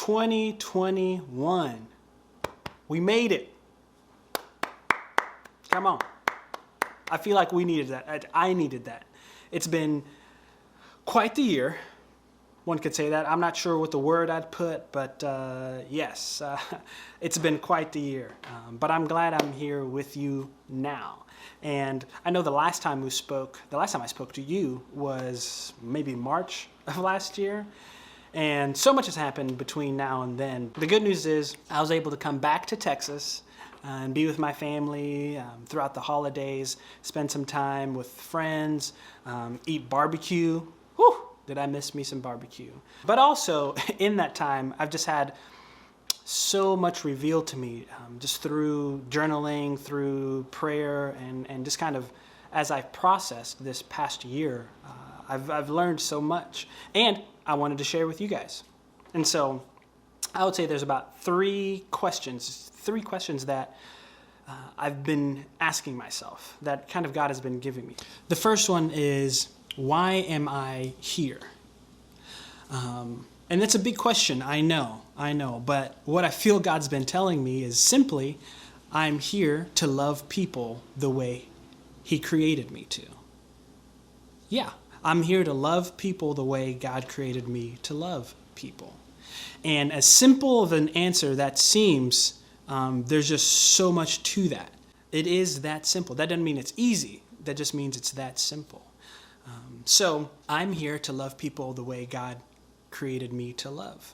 2021. We made it. Come on. I feel like we needed that. I needed that. It's been quite the year. One could say that. I'm not sure what the word I'd put, but yes, it's been quite the year. But I'm glad I'm here with you now. And I know the last time I spoke to you was maybe March of last year. And so much has happened between now and then. The good news is I was able to come back to Texas and be with my family throughout the holidays, spend some time with friends, eat barbecue. Whew, did I miss me some barbecue. But also in that time, I've just had so much revealed to me just through journaling, through prayer, and just kind of as I've processed this past year, I've learned so much. And I wanted to share with you guys. And so I would say there's about three questions that I've been asking myself that kind of God has been giving me. The first one is, why am I here? And that's a big question, I know. But what I feel God's been telling me is simply, I'm here to love people the way He created me to. Yeah, I'm here to love people the way God created me to love people. And as simple of an answer that seems, there's just so much to that. It is that simple. That doesn't mean it's easy. That just means it's that simple. So I'm here to love people the way God created me to love.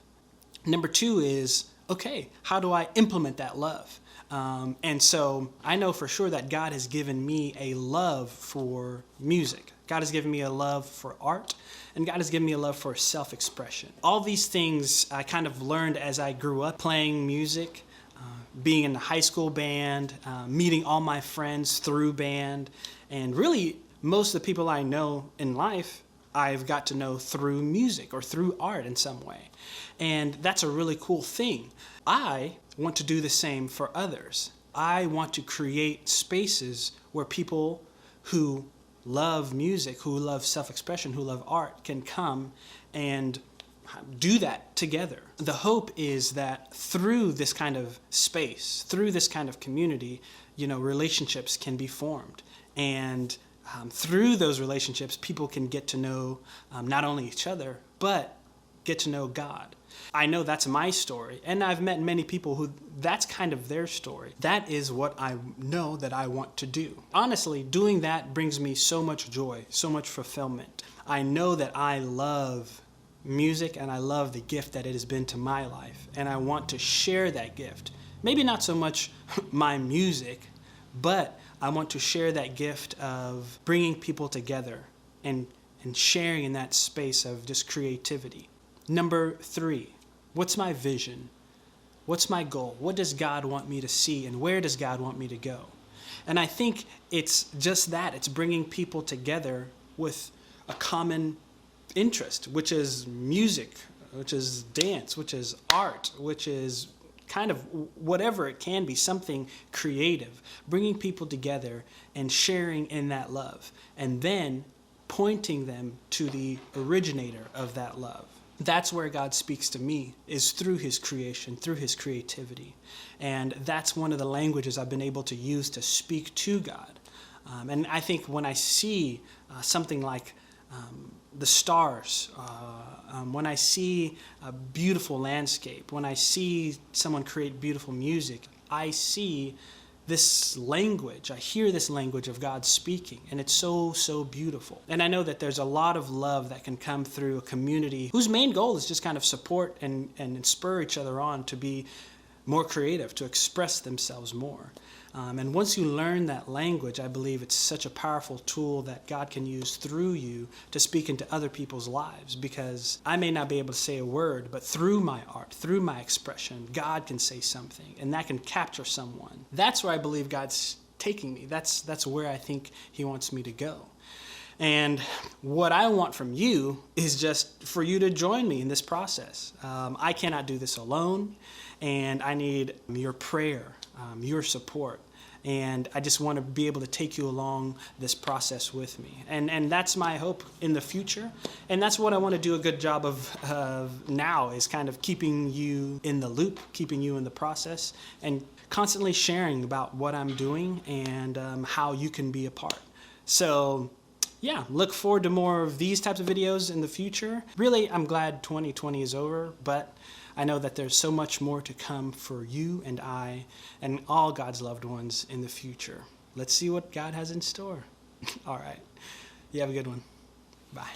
Number two is, okay, how do I implement that love? And so I know for sure that God has given me a love for music. God has given me a love for art, and God has given me a love for self-expression. All these things I kind of learned as I grew up playing music, being in the high school band, meeting all my friends through band, and really most of the people I know in life I've got to know through music or through art in some way. And that's a really cool thing. I want to do the same for others. I want to create spaces where people who love music, who love self-expression, who love art can come and do that together. The hope is that through this kind of space, through this kind of community, relationships can be formed. And through those relationships, people can get to know not only each other, but get to know God. I know that's my story, and I've met many people who that's kind of their story. That is what I know that I want to do. Honestly, doing that brings me so much joy, so much fulfillment. I know that I love music, and I love the gift that it has been to my life, and I want to share that gift. Maybe not so much my music, but I want to share that gift of bringing people together and sharing in that space of just creativity. Number three, what's my vision? What's my goal? What does God want me to see, and where does God want me to go? And I think it's just that. It's bringing people together with a common interest, which is music, which is dance, which is art, which is kind of whatever it can be, something creative, bringing people together and sharing in that love, and then pointing them to the originator of that love. That's where God speaks to me, is through His creation, through His creativity. And that's one of the languages I've been able to use to speak to God. And I think when I see something like the stars, when I see a beautiful landscape, when I see someone create beautiful music, I see this language, I hear this language of God speaking, and it's so, so beautiful. And I know that there's a lot of love that can come through a community whose main goal is just kind of support and spur each other on to be more creative, to express themselves more. And once you learn that language, I believe it's such a powerful tool that God can use through you to speak into other people's lives, because I may not be able to say a word, but through my art, through my expression, God can say something, and that can capture someone. That's where I believe God's taking me. That's where I think He wants me to go. And what I want from you is just for you to join me in this process. I cannot do this alone, and I need your prayer, your support, And I just want to be able to take you along this process with me. And that's my hope in the future. And that's what I want to do a good job of now, is kind of keeping you in the loop, keeping you in the process, and constantly sharing about what I'm doing and how you can be a part. So yeah, look forward to more of these types of videos in the future. Really, I'm glad 2020 is over, but I know that there's so much more to come for you and I and all God's loved ones in the future. Let's see what God has in store. All right. You have a good one. Bye.